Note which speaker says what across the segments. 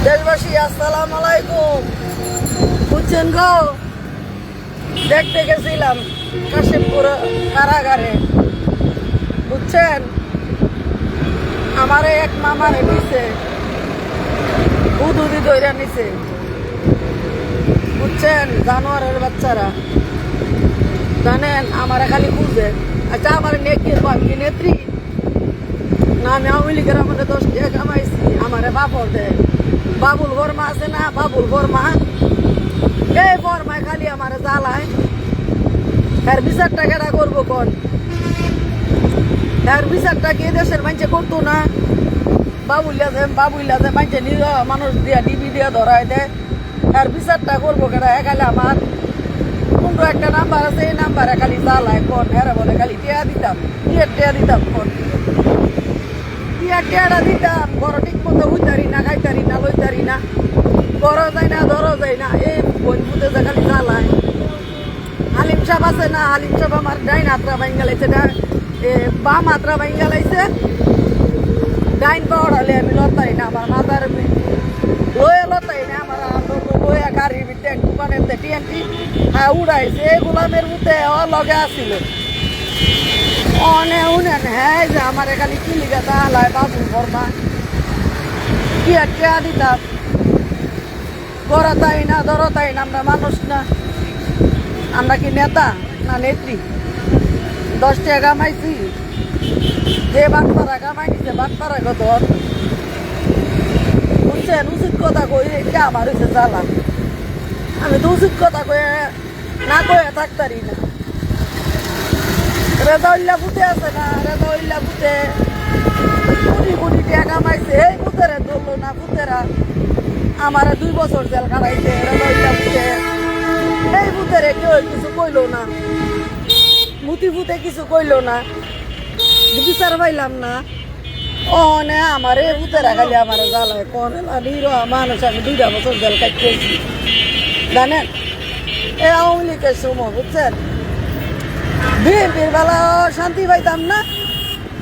Speaker 1: দেশবাসী আসসালামু আলাইকুম। বুঝছেন গো, দেখতে গেছিলাম কাশিমপুর কারাগারে। বুঝছেন, আমারে এক মামারে নিছে, উদুদি দইরা নিছে। বুঝছেন, জানোয়ারের বাচ্চারা জানেন আমারে খালি খুঁজে। আচ্ছা, আমার আমি নেত্রী না, আমি আওয়ামী লীগের আমাদের 10 টাকা কামাইছি। আমারে বাপর দেয় বাবুল বর্মা আছে না, বাবুল বর্মা, এই বর্মায় খালি আমারে জ্বালায়। এর বিচারটা কেটা করবো কোন? এর বিচারটা কি দেশের মানুষে করতো না? বাবুল্লা যে মানুষে নিজ মানুষ দিয়া ডিবি দিয়া ধরাই দেয়, এর বিচারটা করবো কেটা? খালি আমার কোনটো একটা নাম্বার আছে, এই নাম্বারে খালি জ্বালায় কোন? এরা বলে খালি টিয়া দিতাম, টিয়া দিতাম কোন? টিয়াটা দিতাম, ঘর ঠিক মতো উইতারি না, খাইতারি না, লইতারি না, ঘর যায় না, ধরো যায় না, এই বন্ধুতে যে খালি জ্বালায়। হালিম সাহেব আছে না, হালিম সাহেব আমার ডাইন হাতরা ভাঙ্গা লাইছে, বাম হাতরা ভাঙ্গা লাইছে। ডাইন পাওয়ালে আমি লতাই না, আমার মাথার লয়ে লতাই না, আমার লয়ে গাড়ির ভিতরে দোকানের টিএনটি উড়াইছে। এই গোলামের মধ্যে লগে আসছিল অনে উনেন। হ্যাঁ, যে আমার এখানে কি লিখে তাহলে বাবুল বর্মা টিয়া দিতাম, গড়া তাই না, ধরো তাই না। আমরা মানুষ না, আমরা কি নেতা না নেত্রী? 10 টাকা কামাইছি, যে বাটপাড়া কামাই নিছে বাটপাড়া কত। বুঝছেন, উচিত কথা কই এটা আমার হচ্ছে জ্বালা। আমি তো উচিত কথা কয়ে না কয়ে থাকতারি না। রেজাউল্লা বুতে আছে না, রেজাউল্লা বুতে কোটি টাকা কামাইছে। এই বুতেরে ধরলো না, বুতেরা আমার 2 বছর জেল কাটাইছে। রেজাউল্লা বুতে, এই বুতেরে কেউ কিছু কইলো না, মুতি ফুতে কিছু কইলো না, বিচার পাইলাম না। অনে আমার এই বুতেরা খালি আমার জ্বালায় কোন মানুষ। আমি 2 বছর জেল কাটতেছি জানেন, এই আওয়ামী লীগের সময়। বুঝছেন, বিএনপির বেলা শান্তি পাইতাম না,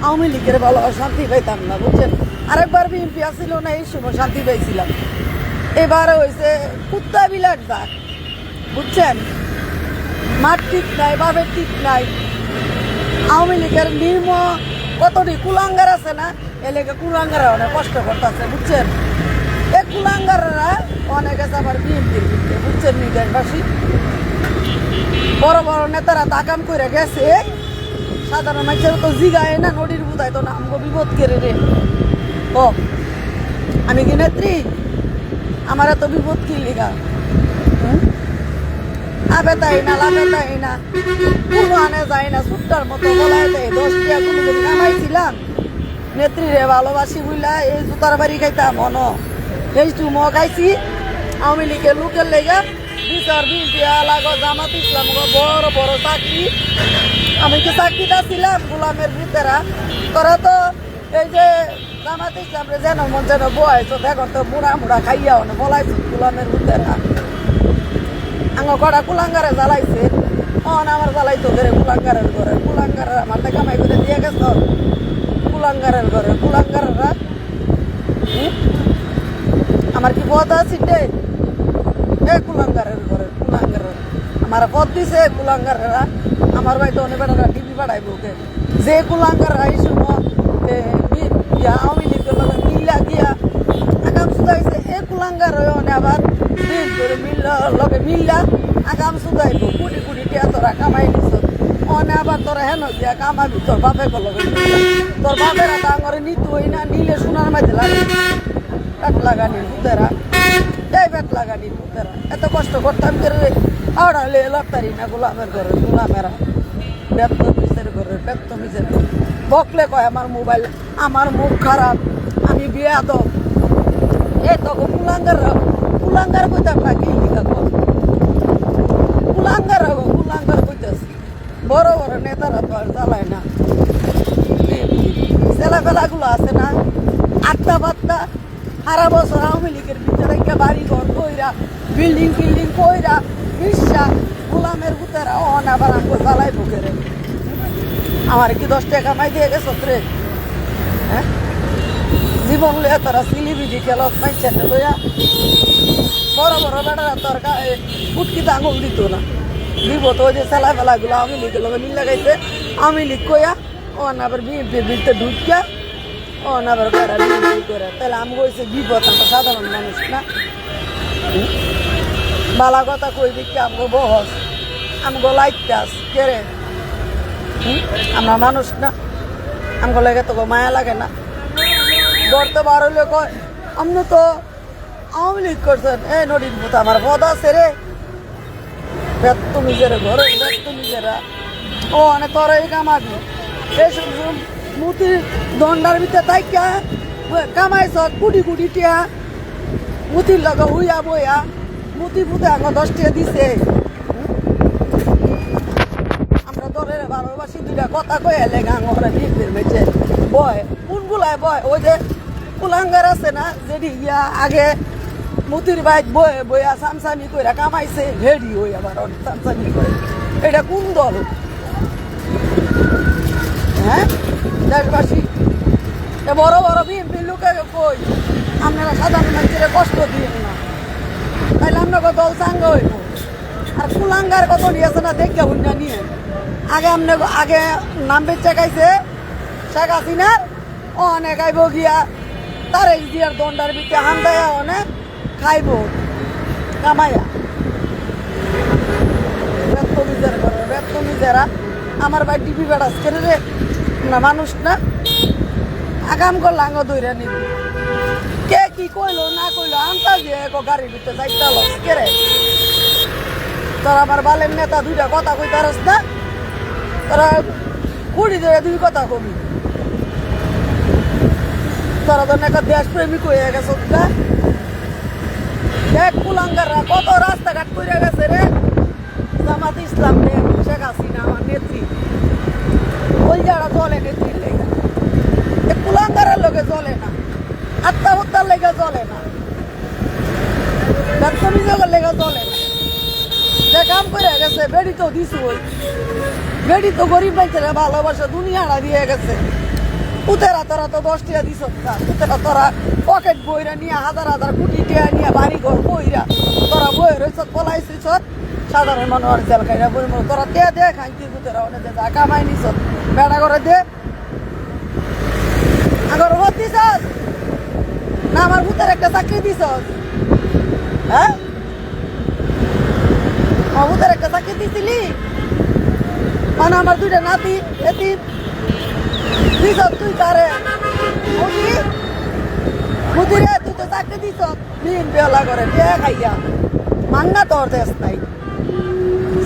Speaker 1: আওয়ামী লীগের বেলা শান্তি পাইতাম না। বুঝছেন, আরেকবার বিএনপি আসছিল না, এই সময় শান্তি পাইছিলাম। এবারে হয়েছে কুত্তা বিলাট দাগ। বুঝছেন, মাঠ ঠিক নাই, বাপের ঠিক নাই। আওয়ামী লীগের নির্ম কতটি কুলাঙ্গার আছে না, এলাকা কুলাঙ্গারা অনেক কষ্ট করতেছে। বুঝছেন, এই কুলাঙ্গাররা অনেক আছে আবার বিএনপির ভিতরে। বুঝছেন, দেশবাসী বড় বড় নেতারা তাকাম করে গেছে, সাধারণ মানুষের তো জিগায় না, নদীর বুঝায় তো নামগো বিপদ কেড়ে রে। ও আমি কি নেত্রী? আমার এত বিপদ কি লিগা? আবে তাই না, লাভে তাই না, কোনো আনে যায় না, সুট্টার মতো বলায় দেয়। 10 টাকা কোনো দিন কামাইছিলাম, নেত্রী রে ভালোবাসি বুঝলা, এই জুতার বাড়ি খাইতাম মন, এই চুমো খাইছি আওয়ামী লীগের লোকের লেগা। বিচার বিএনপি লাগো, জামাত ইসলাম বড় বড় চাকরি। আমি কি চাকরিটা ছিলাম গোলামের ভিতরা? তোরা তো এই যে জামাত ইসলাম রে যেন মন যেন বয়ছো, দেখো তো মুড়া খাইয়া বলাইছো গোলামের ভিতরা। আঙ কটা কুলাঙ্গারে জ্বালাইছে, আমার জ্বালাইতো ঘরে কুলাঙ্গারের ঘরে। কুলাঙ্গারের আমার তো কামাই করে দিয়ে গেছ কুলাঙ্গারের ঘরে। কুলাঙ্গারেরা আমার কি পদ আছে রে? এ কুলাঙ্গারের ঘরে, কুলাঙ্গারের আমার পদ দিছে। কুলাঙ্গারেরা আমার বাড়িতে অনেক বেড়ারা টিভি বাড়াইব ওকে। যে কুলাঙ্গাররা এই সময় আওয়ামী লীগের লগে মিল্লা গিয়া আগাম সুদাইছে, এ কুলাঙ্গার হয়ে আবার দিন করে লগে মিল্লা আগাম সুদাইব। কোটি টিয়া তোরা কামাই নিছ, অনে আবার তোরা হেন গিয়া কামাবি তোর বাপে লগে। তোর বাপেরা তো আঙরে নিতু হই না, নিলে সোনার মাঝে লাগে পেট লাগানি পুতেরা, এই পেট লাগানি পুতেরা। এত কষ্ট করতাম করে আড়ালে লতারি না গোলামের ঘরে। গোলামেরা বেতমিসের ঘরে, বেতমিসের বকলে কয় আমার মোবাইল, আমার মুখ খারাপ, আমি বেয়াদব। এই তখন কুলাঙ্গার কইতাম না কি লিখা কর কুলাঙ্গার কইতেছি। বড় বড় নেতারা তো আর জ্বালায় না। ছেলেবেলাগুলো আছে না, 8টা 5টা সারা বছর আওয়ামী লীগের ভিতরে বাড়ি ঘর কইরা, বিল্ডিং কইরা রিক্সা, গোলামের ভিতরে অন আবার আমাকে জ্বালাই বুকেরে। আমার কি 10 টাকা কামাই দিয়ে গেছ রে? হ্যাঁ, জীবন লইয়া তারা সিলিবিডি খেলত পাইছে লইয়া বড় বড় বেটারা তোর ফুটকিতে আঙুল দিত না দিব তো ওই যে সেলাই ফেলাগুলো আওয়ামী লীগের লগে মিল লাগাইছে আওয়ামী লীগ কইয়া ও আবার বিএনপির বিরুদ্ধে ঢুকিয়া ও আবার করা বিএনপি করে তাহলে আমি কইছে বিপদ আমরা সাধারণ মানুষ না বালা কথা কই দিকে আমগো বহস আমগো লাইটাস কেরে আমরা মানুষ না আমগো লাগে তো মায়া লাগে না গড়তে বার হইলে কয় আপনি তো আওয়ামী লীগ করছেন এই নদীর মতো আমার পদ আছে রে ব্যর্থ নিজেরা ঘরে ব্যর্থ নিজেরা ও অনেক তোর এই কামাবি এইসব মুতির দণ্ডার ভিতরে তাই কামাইছ কুটি কুটি টিয়া মুতির লগে হুইয়া বইয়া মুতি পুতে আগে 10 টাকা দিছে আমরা তোরে ভালোবাসি দুইটা কথা কয়ে এলে গাঙরে বিপের বেঁচে বয় কোনগুলায় বয় ওই যে কুলাঙ্গার আছে না যেটি ইয়া আগে মুতির বাইক বয়ে বইয়া সামসামি কইরা কামাইছে হেডি হই আবার সামসামি করে এটা কোন দল হ্যাঁ দেশবাসী বড় বড় বিএনপি লোকে কই আপনারা সাধারণ মানুষের কষ্ট দিয়ে না তাইলে আপনাকে দল চাঙ্গ হইব আর কুলাঙ্গার কত নিয়েছে না দেখে হুন্ডা নিয়ে আগে আগে নাম বেচে গাইছে শেখ হাসিনার অনেক আইব গিয়া তার দিয়ার দণ্ডার ভিতরে হান্দায়া অনেক খাইব কামাইয়া ব্যর্থ নিজের করে ব্যর্থ নিজেরা আমার ভাই ডিপি বেড়াস করে রে না মানুষ না আগাম করলে আঙ দইরা নিবি কে কি কইলো না কইলো আনতা দিয়ে এক গাড়ির ভিতরে যাইতে লস কেরে তোর আমার বালের নেতা দুইটা কথা কইতে পারস না তোরা কুড়ি ধরে দুই কথা কবি তোরা তো একটা দেশপ্রেমিক হয়ে গেছে দেখ কুলাঙ্গাররা কত রাস্তাঘাট করে গেছে রে জামাত ইসলাম রে শেখ হাসিনা আমার নেত্রী ওই যারা চলে নেত্রীর লেগে কুলাঙ্গারের লোকে চলে না আত্মহত্যার লেগে চলে না ব্যবসায়ীদের লেগে চলে না যে কাম করে গেছে বেড়ি তো দিছু ওই বেড়ি তো গরিব মানুষেরা ভালোবাসা দুনিয়াটা দিয়ে গেছে পুতেরা তোরা তো 10 টাকা দিছ না পুতেরা তোরা পকেট বইরা নিয়ে হাজার হাজার কোটি টাকা নিয়ে বাড়ি ঘর বইরা তোরা বই রয়েছ পলাইছিস সাধারণ মানুষ জেল খাইরা বই তোরা দে খাইছি পুতেরা অনেক যা কামাই নিছ বেড়া করে দে আগর ভোট দিছ না আমার পুতের একটা চাকরি দিছ হ্যাঁ আমার পুতের একটা চাকরি দিছিলি মানে আমার দুইটা নাতি এতিম দিছ তুই কারে মুদিরে তুই তো চাকরি দিছ দিন বেলা করে বিয়ে খাইয়া মান্না তোর দেশ নাই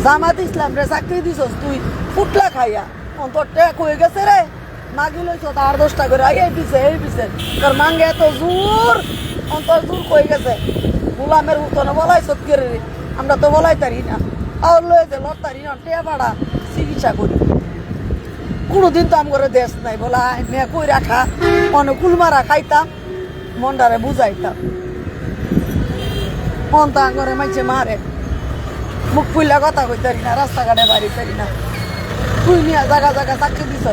Speaker 1: জামাত ইসলাম রে চাকরি দিছ তুই ফুটলা খাইয়া অন্তর টেক হয়ে গেছে রে মাগি লইছ আর 10টা করে এই পিছে তোর মাঙ্গে এত জোর অন্তর জোর হয়ে গেছে গোলামের উতনে বলাইছ কে রে আমরা তো বলাই তারি না আর লয়ে যে লড়তারি না টেয়া ভাড়া চিকিৎসা করি কোনোদিন তো আমার দেশ নাই বলা নে কই রাখা অনুকূল মারা খাইতাম মনটারে বুঝাইতাম মন তো আঙরে মাইছে মারে মুখ ফুললা কথা কইতারি না রাস্তাঘাটে বাড়ি তারি না তুই নিয়ে জায়গা চাকরি দিছ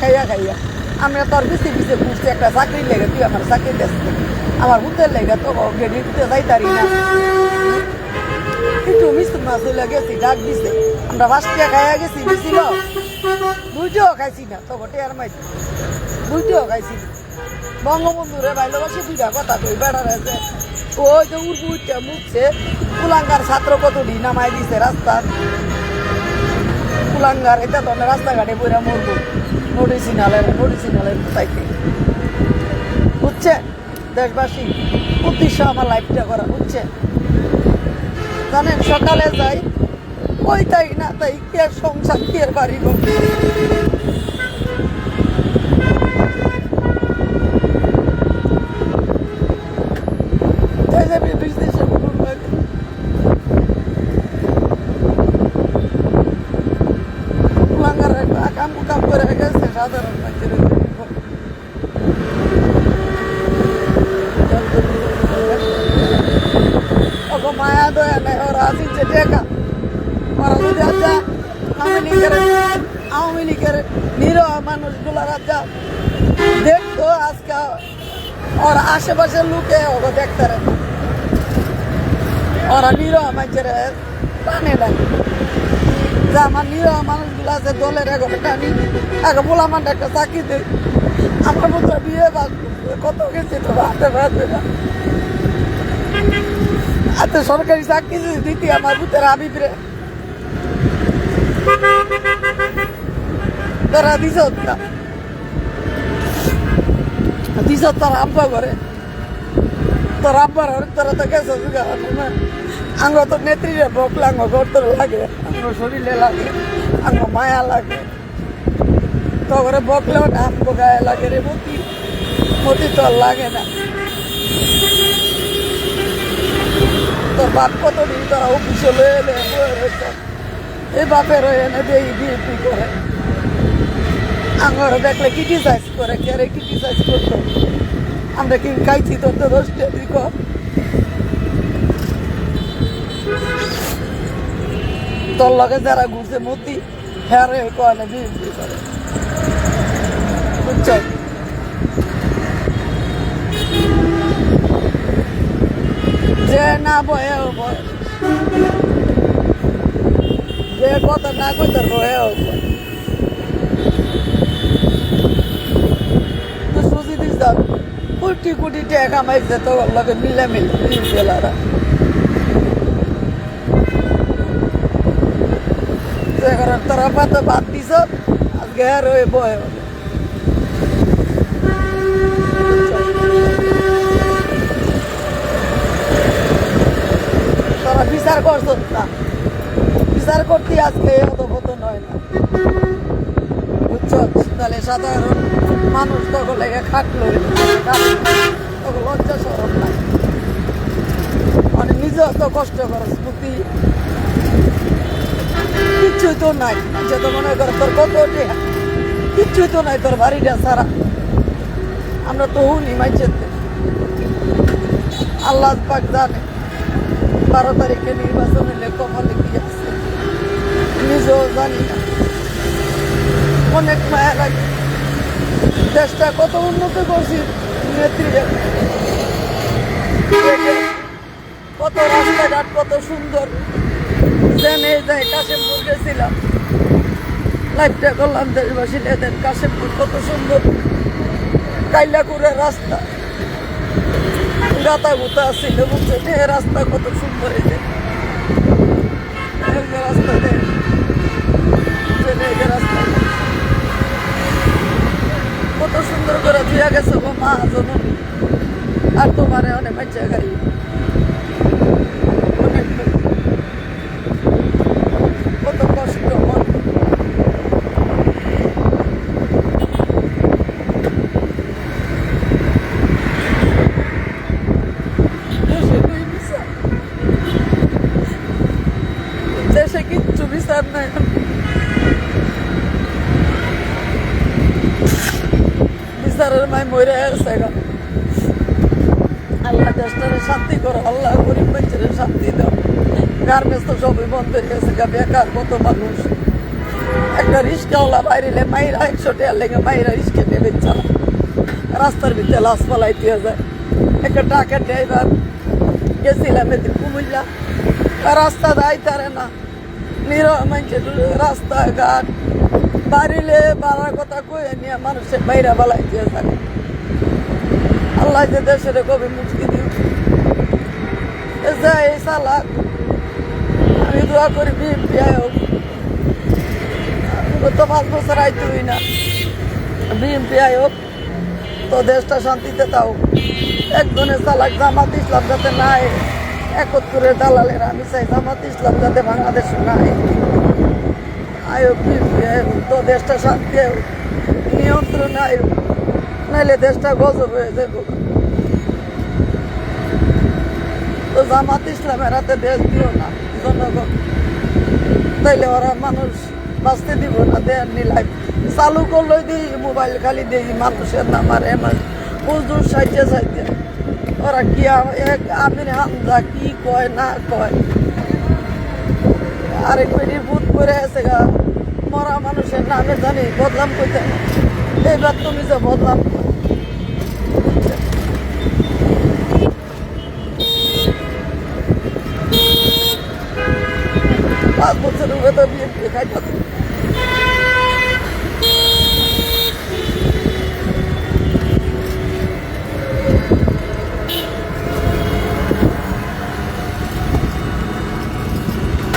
Speaker 1: খাইয়া আমরা তোর পিছিয়ে বুঝছি একটা চাকরি লেগে তুই আমার চাকরি দেশ আমার হুতের লেগে তো গেড়ি দিতে যাইতারি না একটু মিষ্টি মাছ হইলে গেছি ডাক দিছে আমরা 5 টাকা খাইয়া গেছি দিছিল বুঝতেও খাইছি না তো ঘটে আর মাইছি বুঝতেও খাইছি বঙ্গবন্ধু রে ভালোবাসি দুইটা কথা কই বেড়ার আছে ওই যে উঠতে মুখছে কুলাঙ্গার ছাত্র কতটি নামাই দিছে রাস্তার কুলাঙ্গার এটা তো রাস্তাঘাটে বইরা মরবো মেডিসিনালের চাইতে বুঝছে দেশবাসী উদ্দেশ্য আমার লাইফটা করা বুঝছে জানেন সকালে যাই ওই তাই না তাই কে সংসার কে বাড়ি কাম করে গেছে সাধারণ মানুষের মায়া দয়া নাই ওরা আসিছে টেকা ওরা যদি আচ্ছা আওয়ামী লীগের নিরহ মানুষগুলো রাজা দেখতো আজকে ওর আশেপাশের লোকে ওকে দেখতে না ওরা নিরহ মানুষের টানে লাগে যে আমার নিরহ মানুষগুলো আছে দলের এগোটা টানি আগে বলা মানটা একটা চাকরি দিই আমার মতো বিয়ে বাদ কত গেছে তো ভাবতে পারবে না এত সরকারি চাকরি যদি দিতি আমার ভূতের আবিবরে তোরা দিস না দিস তোর আব্বা করে তোর আব্বার তোরা তো গেছ আঙ্গ তো নেত্রীরে বকলে আঙ্গ ঘর তোর লাগে আঙ্গ শরীরে লাগে আঙ্গ মায়া লাগে তো করে বকলেও না আমগো গায়ে লাগে রে মতি মতি তোর লাগে না তোর বাপ কতদিন তোরা অফিসে লয়ে এলে এই বাপের এনে দিয়ে বিএপি করে আঙ্গর দেখলে ক্রিটিসাইজ করে কে রে ক্রিটিসাইজ করতো আমরা কি খাইছি তোর তো দোষটা তুই কর তোর লগে যারা ঘুরছে মতি হ্যাঁ রে কয় না বিএপি করে বুঝছ যে না বয়েও বয় যে কথা না কই তোর বয়েও বয় তো সুজি দিস দাও কোটি কোটি টাকা কামাইছে তো লগে মিলে মিলারা তোরা পাতো বাদ দিস আজকে আর ওই বয় তোরা বিচার করছ না বিচার করতে আজকে অত পতন হয় না বুঝছ তাহলে সাধারণ মানুষ তখন লেগে খাটলো তখন লজ্জা সরব না মানে নিজে অত কষ্ট করো স্মৃতি কিচ্ছুই তো নাই যে তো মনে কর তোর কত কিচ্ছুই তো নাই তোর বাড়িটা ছাড়া আমরা তো হুনি মাইছে আল্লাহ পাক জানে 12 তারিখে নির্বাচন হলে কপালে কি আছে নিজেও জানি না অনেক মায়া লাগে দেশটা কত উন্নত করছি নেত্রীরা কত রাস্তাঘাট কত সুন্দর জেনে যাই কাশিমপুর গেছিলাম লাইফটা করলাম দেশবাসী নেদের কাশিমপুর কত সুন্দর কাইলাকুড়ের রাস্তা গাতা গুতা ছিল বুঝছেন এই রাস্তা কত সুন্দর এই যে রাস্তা রাস্তা কত সুন্দর করে ধুয়া গেছে গো মা জননী আর তোমারে অনেক বাচ্চা গাড়ি কত কষ্ট মন দেশে কিচ্ছু বিচার নাই বিচারের মাই মরে আসছে আল্লাহ দেশটারে শান্তি করো আল্লাহ গরিব মানুষের শান্তি দাও গার্মেন্টস তো সবই বন্ধ হয়ে গেছে বেকার কত মানুষ একটা রিক্সাওয়ালা বাইরে মাইরা 100 টাকা লেগে মাইরা রিক্সা নেবে চালা রাস্তার ভিতরে লাশ পালাইতে যায় একটা টাকা ড্রাইভার গেছিলাম এদিন কুমিল্লা রাস্তা দায় তারে না নিরহ মানুষের রাস্তাঘাট বাড়িলে বাড়ার কথা কয়ে নিয়ে মানুষের বাইরা বালাইতে যায় আল্লাহ যে দেশের কবে মুক্তি দিও এই সালাক আমি দোয়া করি বিএনপি হোক তো 5 বছর আইতুই না বিএনপি হোক তো দেশটা শান্তিতে তাও একজনের চালাক জামাত ইসলাম যাতে নাই 71-এর দালালের আমি চাই জামাত ইসলাম যাতে বাংলাদেশে নাই আয়োগ বিএনপি তো দেশটা শান্তি হোক নিয়ন্ত্রণ আয়োগ নাইলে দেশটা গজব হয়ে যাবে তো জামাত ইসলামের হাতে দেশ দিও না জনগণ তাইলে ওরা মানুষ বাঁচতে দিব না দেয়ার নিলাই চালু করলে দিই মোবাইল খালি দিই মানুষের নাম আর এমন হুজুর সাইতে সাইতে ওরা কি আমির হামজা কি কয় না কয় আরেক বেটি ভূত করে আছে গা মরা মানুষের নামে জানি বদনাম করতে এইবার তুমি যে বদনাম 5 বছরের মতো বিএনপি খাইতে